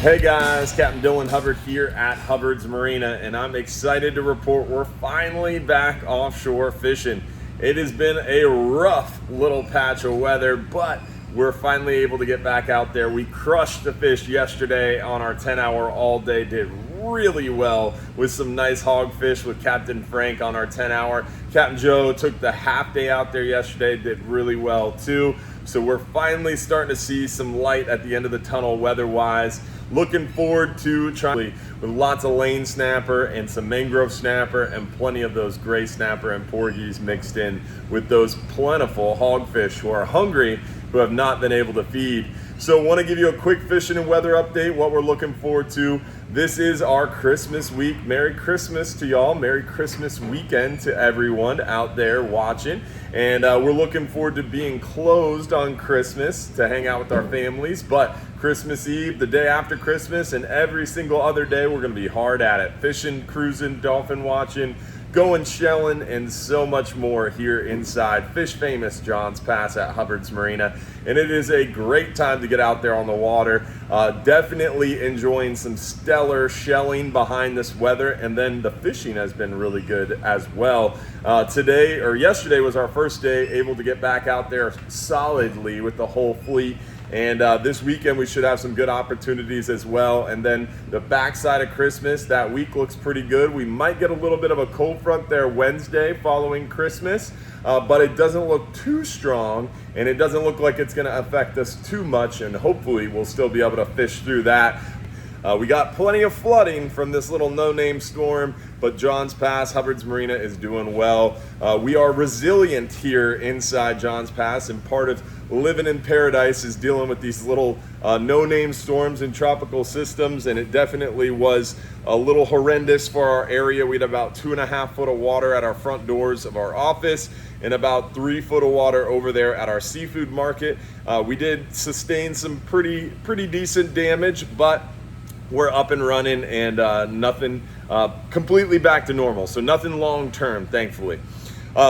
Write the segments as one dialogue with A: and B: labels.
A: Hey guys, Captain Dylan Hubbard here at Hubbard's Marina, and I'm excited to report we're finally back offshore fishing. It has been a rough little patch of weather, but we're finally able to get back out there. We crushed the fish yesterday on our 10-hour all-day, did really well with some nice hogfish with Captain Frank on our 10-hour. Captain Joe took the half day out there yesterday, did really well too. So we're finally starting to see some light at the end of the tunnel weather-wise. Looking forward to trying with lots of lane snapper and some mangrove snapper and plenty of those gray snapper and porgies mixed in with those plentiful hogfish who are hungry, who have not been able to feed. So I want to give you a quick fishing and weather update, what we're looking forward to. This is our Christmas week. Merry Christmas to y'all. Merry Christmas weekend to everyone out there watching. And we're looking forward to being closed on Christmas to hang out with our families. But Christmas Eve, the day after Christmas, and every single other day, we're going to be hard at it. Fishing, cruising, dolphin watching, going shelling, and so much more here inside Fish Famous Johns Pass at Hubbard's Marina. And it is a great time to get out there on the water. Definitely enjoying some stellar shelling behind this weather, and then the fishing has been really good as well. Yesterday was our first day able to get back out there solidly with the whole fleet. And this weekend we should have some good opportunities as well. And then the backside of Christmas, that week looks pretty good. We might get a little bit of a cold front there Wednesday following Christmas, but it doesn't look too strong, and it doesn't look like it's gonna affect us too much, and hopefully we'll still be able to fish through that. We got plenty of flooding from this little no-name storm, but Johns Pass, Hubbard's Marina is doing well. We are resilient here inside Johns Pass, and part of living in paradise is dealing with these little no-name storms and tropical systems, and it definitely was a little horrendous for our area. We had about 2.5 foot of water at our front doors of our office and about 3 foot of water over there at our seafood market. We did sustain some pretty decent damage, but we're up and running, and nothing completely back to normal. So nothing long term, thankfully.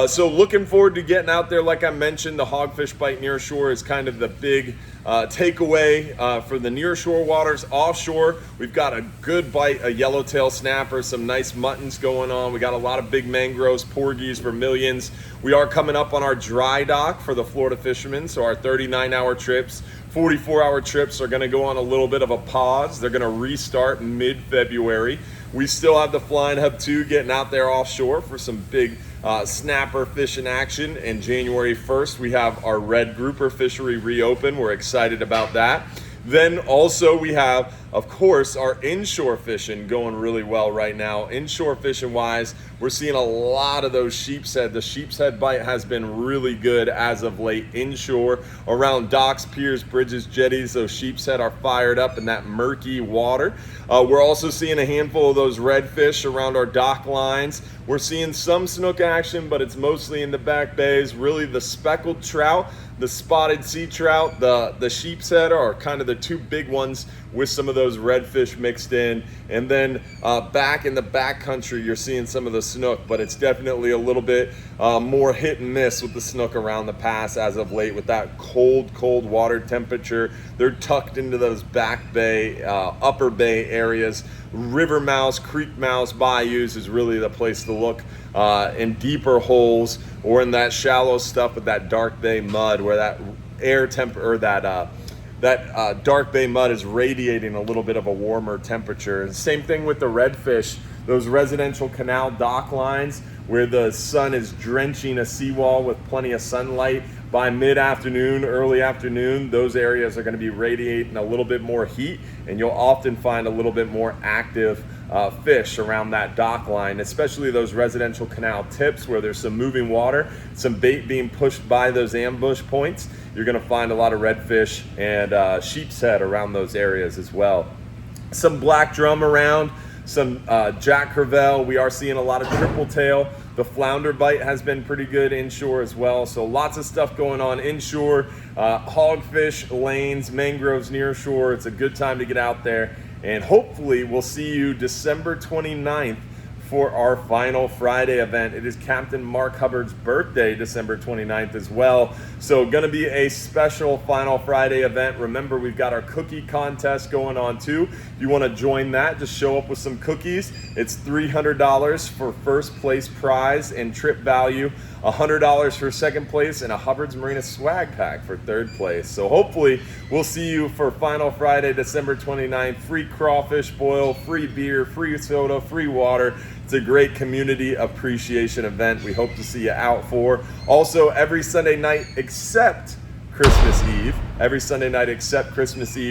A: So looking forward to getting out there. Like I mentioned, the hogfish bite near shore is kind of the big takeaway for the near shore waters. Offshore, we've got a good bite, a yellowtail snapper, some nice muttons going on. We got a lot of big mangroves, porgies, vermilions. We are coming up on our dry dock for the Florida fishermen. So our 39-hour trips, 44-hour trips are going to go on a little bit of a pause. They're going to restart mid-February. We still have the Flying Hub 2 getting out there offshore for some big snapper fishing action. And January 1st, we have our red grouper fishery reopen. We're excited about that. Then also we have, of course, our inshore fishing going really well right now. Inshore fishing wise, we're seeing a lot of those sheepshead. The sheepshead bite has been really good as of late inshore. Around docks, piers, bridges, jetties, those sheepshead are fired up in that murky water. We're also seeing a handful of those redfish around our dock lines. We're seeing some snook action, but it's mostly in the back bays. Really the speckled trout, the spotted sea trout, the sheepshead are kind of the two big ones with some of those redfish mixed in. And then back in the back country, you're seeing some of the snook, but it's definitely a little bit more hit and miss with the snook around the pass as of late with that cold water temperature. They're tucked into those back bay, upper bay areas. River mouths, creek mouths, bayous is really the place to look in deeper holes or in that shallow stuff with that dark bay mud where that air temp or that dark bay mud is radiating a little bit of a warmer temperature. And same thing with the redfish, those residential canal dock lines where the sun is drenching a seawall with plenty of sunlight. By mid-afternoon, early afternoon, those areas are going to be radiating a little bit more heat, and you'll often find a little bit more active fish around that dock line, especially those residential canal tips where there's some moving water, some bait being pushed by those ambush points. You're going to find a lot of redfish and sheepshead around those areas as well. Some black drum around, some jack crevalle. We are seeing a lot of triple tail. The flounder bite has been pretty good inshore as well. So lots of stuff going on inshore, hogfish, lanes, mangroves near shore. It's a good time to get out there. And hopefully we'll see you December 29th for our final Friday event. It is Captain Mark Hubbard's birthday, December 29th as well. So gonna be a special final Friday event. Remember, we've got our cookie contest going on too. If you wanna join that, just show up with some cookies. It's $300 for first place prize and trip value, $100 for second place, and a Hubbard's Marina swag pack for third place. So hopefully we'll see you for final Friday, December 29th. Free crawfish boil, free beer, free soda, free water. It's a great community appreciation event we hope to see you out for. Also, every Sunday night except Christmas Eve,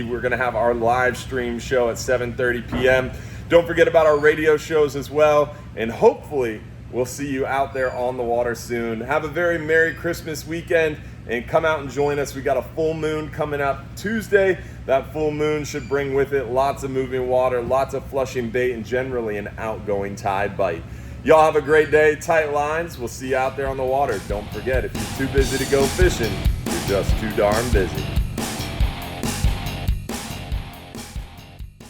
A: we're gonna have our live stream show at 7:30 p.m. Don't forget about our radio shows as well, and hopefully we'll see you out there on the water soon. Have a very Merry Christmas weekend and come out and join us. We got a full moon coming up Tuesday. That full moon should bring with it lots of moving water, lots of flushing bait, and generally an outgoing tide bite. Y'all have a great day. Tight lines. We'll see you out there on the water. Don't forget, if you're too busy to go fishing, you're just too darn busy.